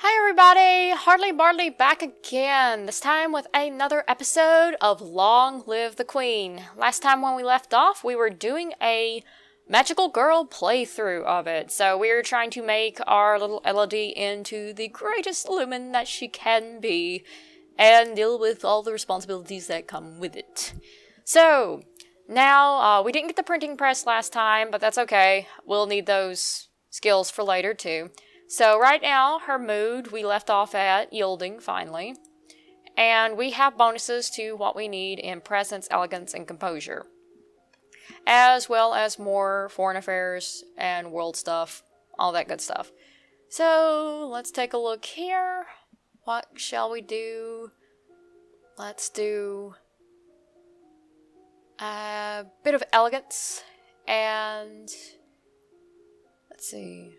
Hi everybody, HardlyBardly back again, this time with another episode of Long Live the Queen. Last time when we left off, we were doing a magical girl playthrough of it. So we were trying to make our little Elodie into the greatest Lumen that she can be, and deal with all the responsibilities that come with it. So, now, we didn't get the printing press last time, but that's okay. We'll need those skills for later too. So right now, her mood we left off at yielding, finally. And we have bonuses to what we need in presence, elegance, and composure. As well as more foreign affairs and world stuff, all that good stuff. So, let's take a look here. What shall we do? Let's do a bit of elegance and let's see.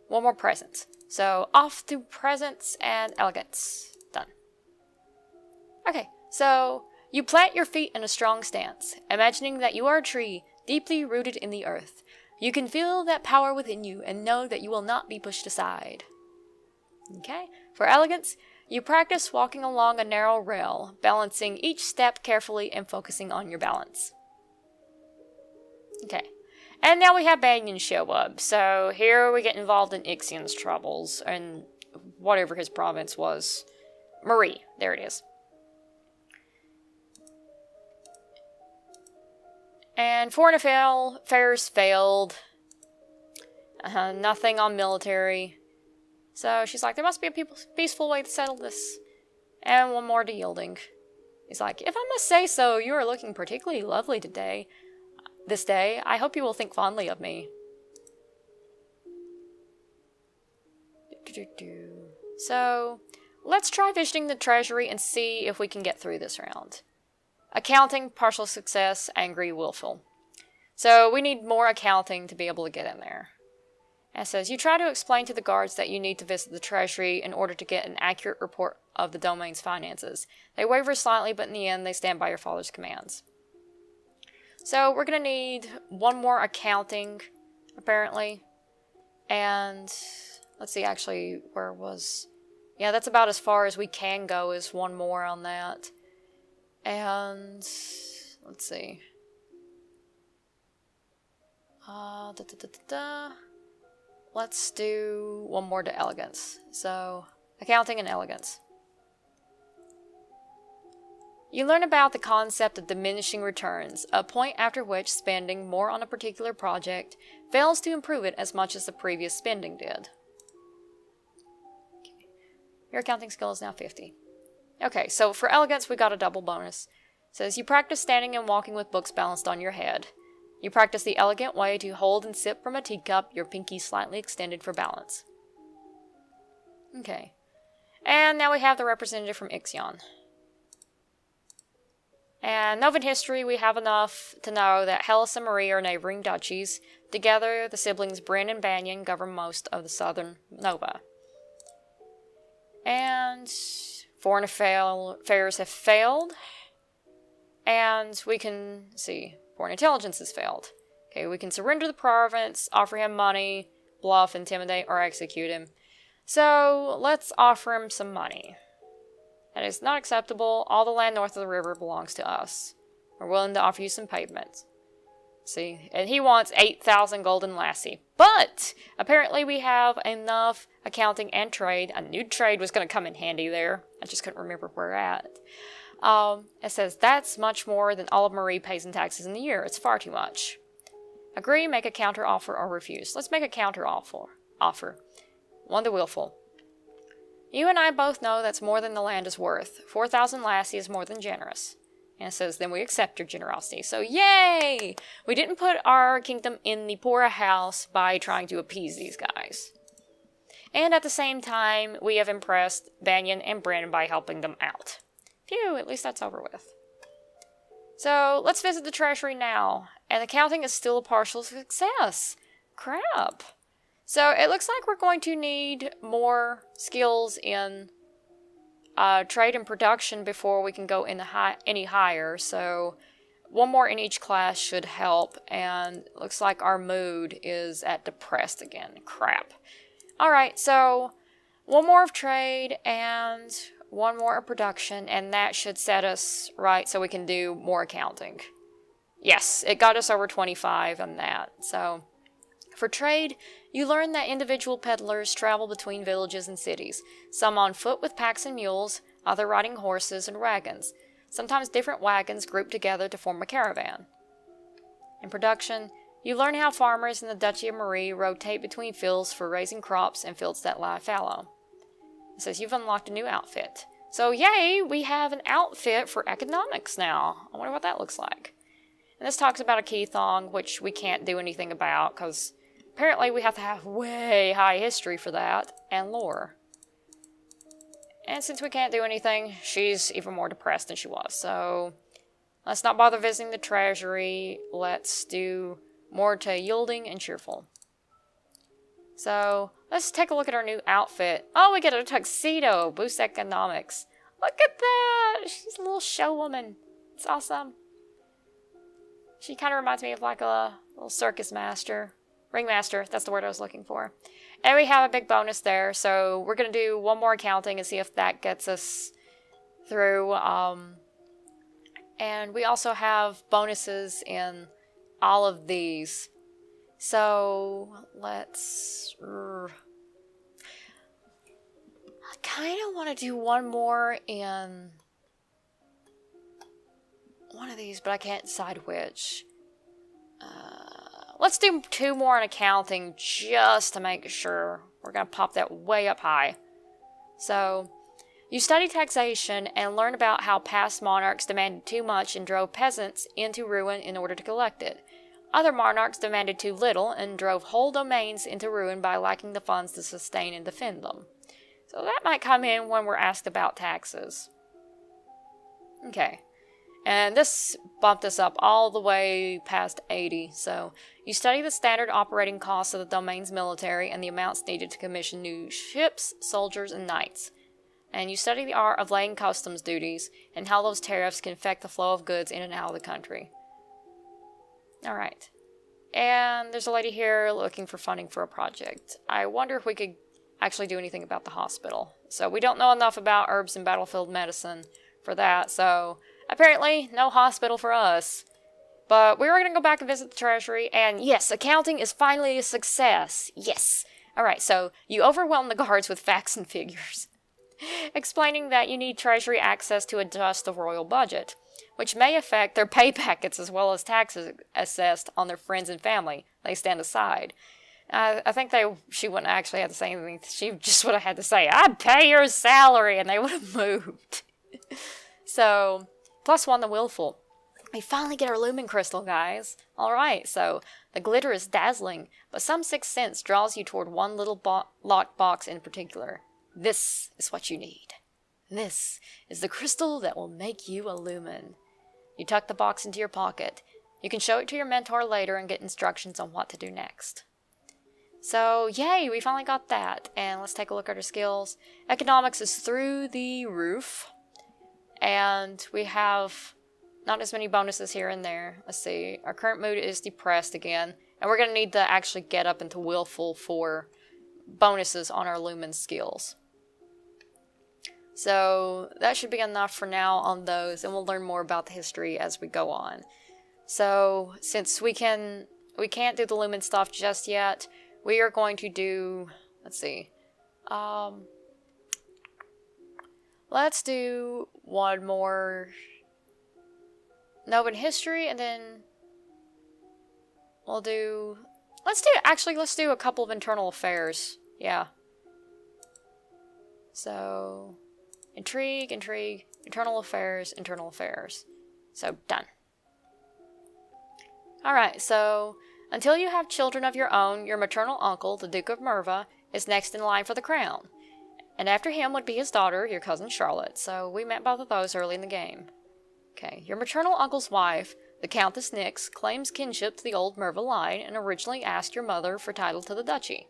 One more presence. So off to presence and elegance. Done. Okay, so you plant your feet in a strong stance, imagining that you are a tree deeply rooted in the earth. You can feel that power within you and know that you will not be pushed aside. Okay, for elegance, you practice walking along a narrow rail, balancing each step carefully and focusing on your balance. Okay. And now we have Banyan show up, so here we get involved in Ixion's troubles, and whatever his province was. Marie, there it is. And foreign affairs failed. Nothing on military. So she's like, there must be a peaceful way to settle this. And one more to yielding. He's like, if I must say so, you are looking particularly lovely today. This day, I hope you will think fondly of me. So, let's try visiting the treasury and see if we can get through this round. Accounting, partial success, angry, willful. So, we need more accounting to be able to get in there. And it says, you try to explain to the guards that you need to visit the treasury in order to get an accurate report of the domain's finances. They waver slightly, but in the end, they stand by your father's commands. So we're going to need one more accounting, apparently. And let's see, actually, where was... Yeah, that's about as far as we can go, is one more on that. And let's see. Let's do one more to elegance. So, accounting and elegance. You learn about the concept of diminishing returns, a point after which spending more on a particular project fails to improve it as much as the previous spending did. Okay. Your accounting skill is now 50. Okay, so for elegance we got a double bonus. It says you practice standing and walking with books balanced on your head. You practice the elegant way to hold and sip from a teacup, your pinky slightly extended for balance. Okay. And now we have the representative from Ixion. And Novan history, we have enough to know that Hellas and Marie are neighboring duchies. Together, the siblings Bryn and Banyan govern most of the southern Nova. And foreign affairs have failed. And we can see, foreign intelligence has failed. Okay, we can surrender the province, offer him money, bluff, intimidate, or execute him. So, let's offer him some money. That is not acceptable. All the land north of the river belongs to us. We're willing to offer you some pavement. See, and he wants 8,000 golden lassie. But apparently we have enough accounting and trade. A new trade was going to come in handy there. I just couldn't remember where at. It says that's much more than all of Marie pays in taxes in the year. It's far too much. Agree, make a counter offer, or refuse. Let's make a counter offer. One to willful. You and I both know that's more than the land is worth. 4,000 lassie is more than generous. And it says, then we accept your generosity. So, yay! We didn't put our kingdom in the poor house by trying to appease these guys. And at the same time, we have impressed Banyan and Bryn by helping them out. Phew, at least that's over with. So, let's visit the treasury now. And accounting is still a partial success. Crap. So, it looks like we're going to need more skills in trade and production before we can go any higher. So, one more in each class should help. And it looks like our mood is at depressed again. Crap. Alright, so one more of trade and one more of production, and that should set us right so we can do more accounting. Yes, it got us over 25 on that. So, for trade, you learn that individual peddlers travel between villages and cities, some on foot with packs and mules, other riding horses and wagons, sometimes different wagons grouped together to form a caravan. In production, you learn how farmers in the Duchy of Marie rotate between fields for raising crops and fields that lie fallow. It says you've unlocked a new outfit. So yay, we have an outfit for economics now. I wonder what that looks like. And this talks about a key thong, which we can't do anything about because apparently we have to have way high history for that and lore. And since we can't do anything, she's even more depressed than she was. So let's not bother visiting the treasury. Let's do more to yielding and cheerful. So let's take a look at our new outfit. Oh, we get a tuxedo. Boost economics. Look at that. She's a little show woman. It's awesome. She kind of reminds me of like a little circus master. Ringmaster. That's the word I was looking for. And we have a big bonus there. So we're going to do one more accounting and see if that gets us through. And we also have bonuses in all of these. So let's... I kind of want to do one more in one of these, but I can't decide which. Let's do 2 more in accounting just to make sure. We're going to pop that way up high. So, you study taxation and learn about how past monarchs demanded too much and drove peasants into ruin in order to collect it. Other monarchs demanded too little and drove whole domains into ruin by lacking the funds to sustain and defend them. So that might come in when we're asked about taxes. Okay. And this bumped us up all the way past 80. So you study the standard operating costs of the domain's military and the amounts needed to commission new ships, soldiers, and knights. And you study the art of laying customs duties and how those tariffs can affect the flow of goods in and out of the country. Alright. And there's a lady here looking for funding for a project. I wonder if we could actually do anything about the hospital. So we don't know enough about herbs and battlefield medicine for that, so apparently no hospital for us. But we were going to go back and visit the treasury, and yes, accounting is finally a success. Yes. Alright, so you overwhelm the guards with facts and figures, explaining that you need treasury access to adjust the royal budget, which may affect their pay packets as well as taxes assessed on their friends and family. They stand aside. I think she wouldn't actually have to say anything. She just would have had to say, I'd pay your salary, and they would have moved. So, +1 the willful. We finally get our Lumen crystal, guys. Alright, so the glitter is dazzling, but some sixth sense draws you toward one little locked box in particular. This is what you need. This is the crystal that will make you a Lumen. You tuck the box into your pocket. You can show it to your mentor later and get instructions on what to do next. So, yay, we finally got that. And let's take a look at our skills. Economics is through the roof. And we have not as many bonuses here and there. Let's see. Our current mood is depressed again. And we're going to need to actually get up into willful for bonuses on our Lumen skills. So that should be enough for now on those. And we'll learn more about the history as we go on. So since we can't do the Lumen stuff just yet, we are going to do, let's see, let's do one more Novan history, and then we'll do, let's do a couple of internal affairs, yeah. So, intrigue, internal affairs. So, done. Alright, so until you have children of your own, your maternal uncle, the Duke of Merva, is next in line for the crown. And after him would be his daughter, your cousin Charlotte. So we met both of those early in the game. Okay, your maternal uncle's wife, the Countess Nyx, claims kinship to the old Merva line and originally asked your mother for title to the duchy.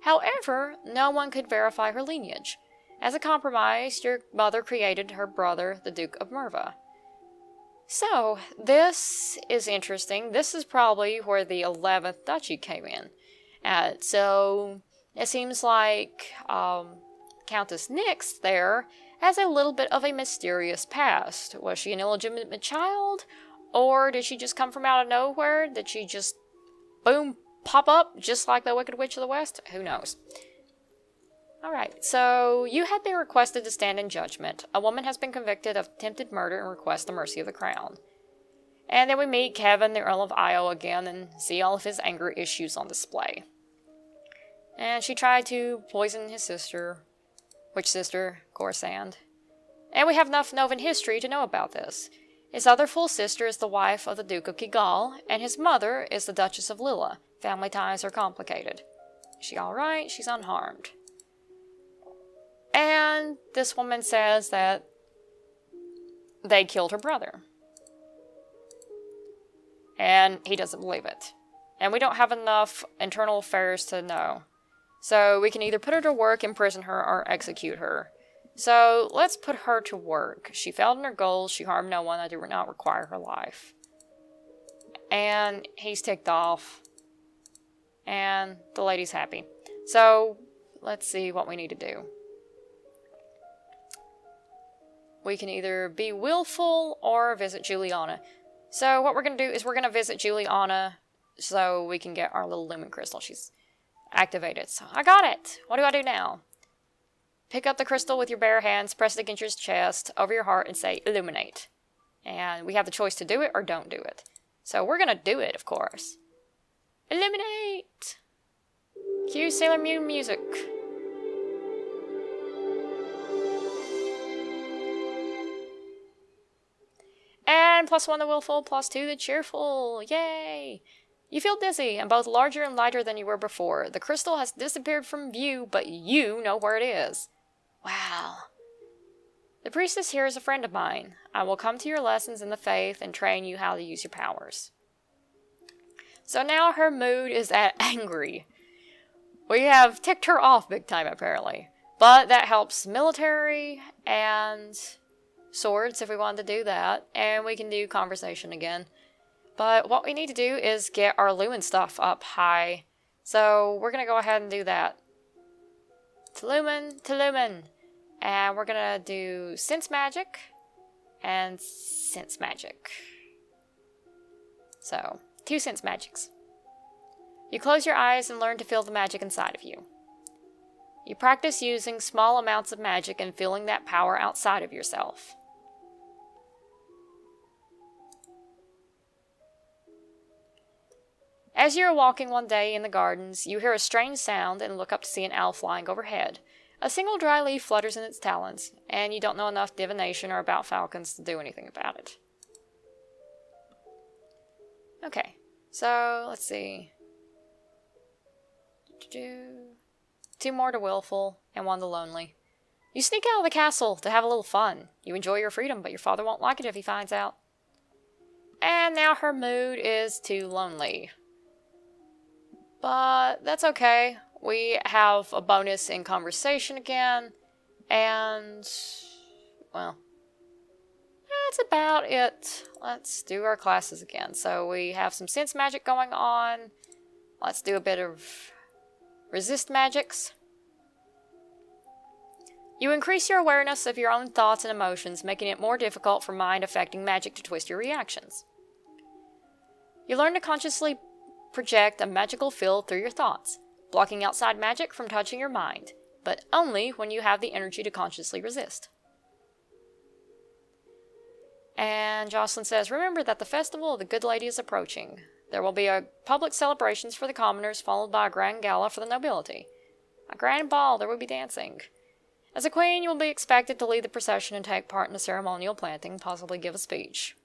However, no one could verify her lineage. As a compromise, your mother created her brother, the Duke of Merva. So, this is interesting. This is probably where the 11th duchy came in. So, it seems like Countess Nyx there has a little bit of a mysterious past. Was she an illegitimate child? Or did she just come from out of nowhere? Did she just, boom, pop up just like the Wicked Witch of the West? Who knows? Alright, so you have been requested to stand in judgment. A woman has been convicted of attempted murder and requests the mercy of the crown. And then we meet Kevin, the Earl of Io, again and see all of his anger issues on display. And she tried to poison his sister. Which sister? Corsand. And we have enough Novan history to know about this. His other full sister is the wife of the Duke of Kigal, and his mother is the Duchess of Lilla. Family ties are complicated. Is she alright? She's unharmed. And this woman says that they killed her brother. And he doesn't believe it. And we don't have enough internal affairs to know. So we can either put her to work, imprison her, or execute her. So let's put her to work. She failed in her goals, she harmed no one, I do not require her life. And he's ticked off. And the lady's happy. So let's see what we need to do. We can either be willful or visit Juliana. So what we're going to do is we're going to visit Juliana so we can get our little Lumen crystal. She's activated. So I got it. What do I do now? Pick up the crystal with your bare hands, press it against your chest, over your heart, and say, illuminate. And we have the choice to do it or don't do it. So we're going to do it, of course. Illuminate! Cue Sailor Moon music. And +1 the willful, +2 the cheerful. Yay! You feel dizzy and both larger and lighter than you were before. The crystal has disappeared from view, but you know where it is. Wow. The priestess here is a friend of mine. I will come to your lessons in the faith and train you how to use your powers. So now her mood is at angry. We have ticked her off big time, apparently. But that helps military and swords if we want to do that. And we can do conversation again. But what we need to do is get our Lumen stuff up high. So we're going to go ahead and do that. To Lumen. And we're going to do Sense Magic and Sense Magic. So, 2 Sense Magics. You close your eyes and learn to feel the magic inside of you. You practice using small amounts of magic and feeling that power outside of yourself. As you are walking one day in the gardens, you hear a strange sound and look up to see an owl flying overhead. A single dry leaf flutters in its talons, and you don't know enough divination or about falcons to do anything about it. Okay, so let's see. 2 more to willful, and 1 to lonely. You sneak out of the castle to have a little fun. You enjoy your freedom, but your father won't like it if he finds out. And now her mood is too lonely. But that's okay. We have a bonus in conversation again. And, well, that's about it. Let's do our classes again. So we have some sense magic going on. Let's do a bit of resist magics. You increase your awareness of your own thoughts and emotions, making it more difficult for mind-affecting magic to twist your reactions. You learn to consciously project a magical field through your thoughts, blocking outside magic from touching your mind, but only when you have the energy to consciously resist. And Jocelyn says, remember that the festival of the Good Lady is approaching. There will be a public celebrations for the commoners, followed by a grand gala for the nobility. A grand ball, there will be dancing. As a queen, you will be expected to lead the procession and take part in a ceremonial planting, possibly give a speech.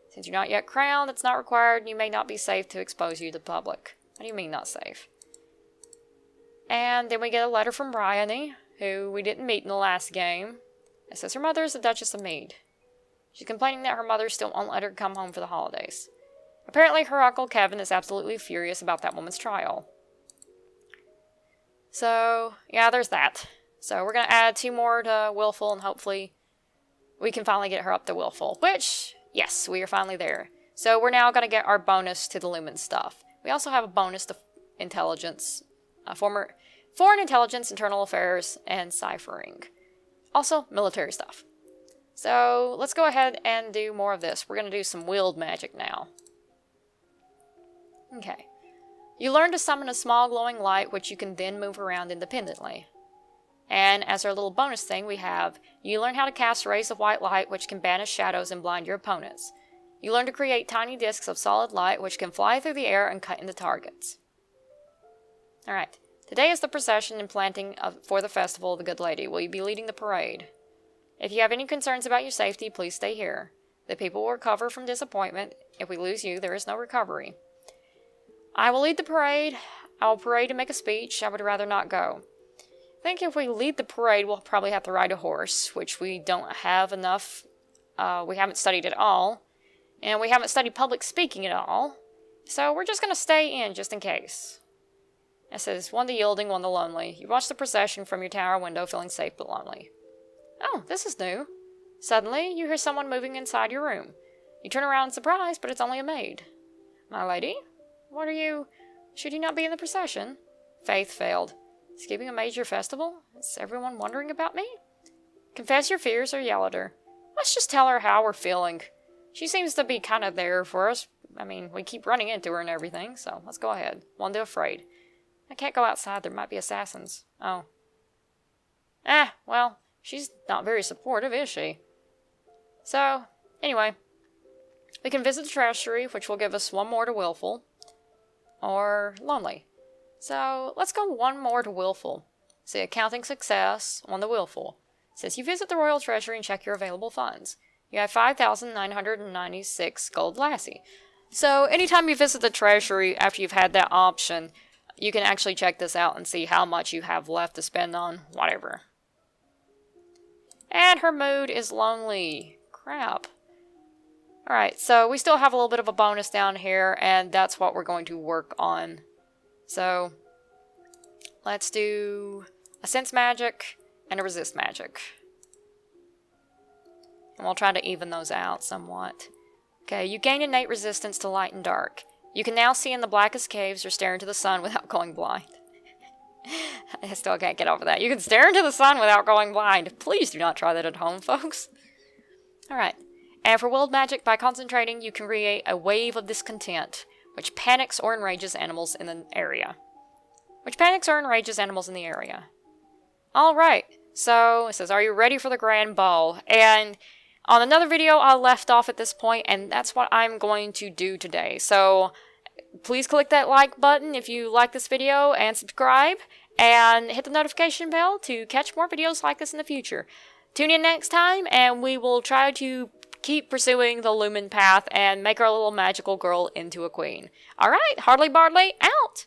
Since you're not yet crowned, it's not required, and you may not be safe to expose you to the public. What do you mean, not safe? And then we get a letter from Bryony, who we didn't meet in the last game. It says her mother is the Duchess of Mead. She's complaining that her mother still won't let her come home for the holidays. Apparently, her uncle Kevin is absolutely furious about that woman's trial. So, yeah, there's that. So we're going to add 2 more to willful, and hopefully we can finally get her up to willful. Which, yes, we are finally there. So we're now going to get our bonus to the Lumen stuff. We also have a bonus to intelligence. foreign intelligence, internal affairs, and ciphering. Also, military stuff. So let's go ahead and do more of this. We're going to do some wield magic now. Okay. You learn to summon a small glowing light, which you can then move around independently. And as our little bonus thing, we have, you learn how to cast rays of white light, which can banish shadows and blind your opponents. You learn to create tiny discs of solid light, which can fly through the air and cut into targets. Alright, today is the procession and planting for the festival of the Good Lady. Will you be leading the parade? If you have any concerns about your safety, please stay here. The people will recover from disappointment. If we lose you, there is no recovery. I will lead the parade. I will parade and make a speech. I would rather not go. I think if we lead the parade, we'll probably have to ride a horse, which we don't have enough. We haven't studied at all. And we haven't studied public speaking at all. So we're just going to stay in just in case. It says, one the yielding, one the lonely. You watch the procession from your tower window, feeling safe but lonely. Oh, this is new. Suddenly, you hear someone moving inside your room. You turn around in surprise, but it's only a maid. My lady? What are you? Should you not be in the procession? Faith failed. Skipping a major festival? Is everyone wondering about me? Confess your fears or yell at her. Let's just tell her how we're feeling. She seems to be kind of there for us. I mean, we keep running into her and everything, so let's go ahead. One to afraid. I can't go outside. There might be assassins. Oh. Well, she's not very supportive, is she? So, anyway. We can visit the treasury, which will give us one more to willful. Or lonely. So, let's go one more to willful. See, accounting success on the willful. It says you visit the royal treasury and check your available funds. You have 5,996 gold lassie. So, anytime you visit the treasury after you've had that option, you can actually check this out and see how much you have left to spend on whatever. And her mood is lonely. Crap. Alright, so we still have a little bit of a bonus down here, and that's what we're going to work on. So, let's do a sense magic and a resist magic. And we'll try to even those out somewhat. Okay, you gain innate resistance to light and dark. You can now see in the blackest caves or stare into the sun without going blind. I still can't get over that. You can stare into the sun without going blind. Please do not try that at home, folks. Alright. And for wild magic, by concentrating, you can create a wave of discontent, which panics or enrages animals in the area. Alright, so it says, are you ready for the grand ball? And on another video, I left off at this point, and that's what I'm going to do today. So, please click that like button if you like this video, and subscribe, and hit the notification bell to catch more videos like this in the future. Tune in next time, and we will try to keep pursuing the Lumen path and make our little magical girl into a queen. Alright, HardlyBardly out!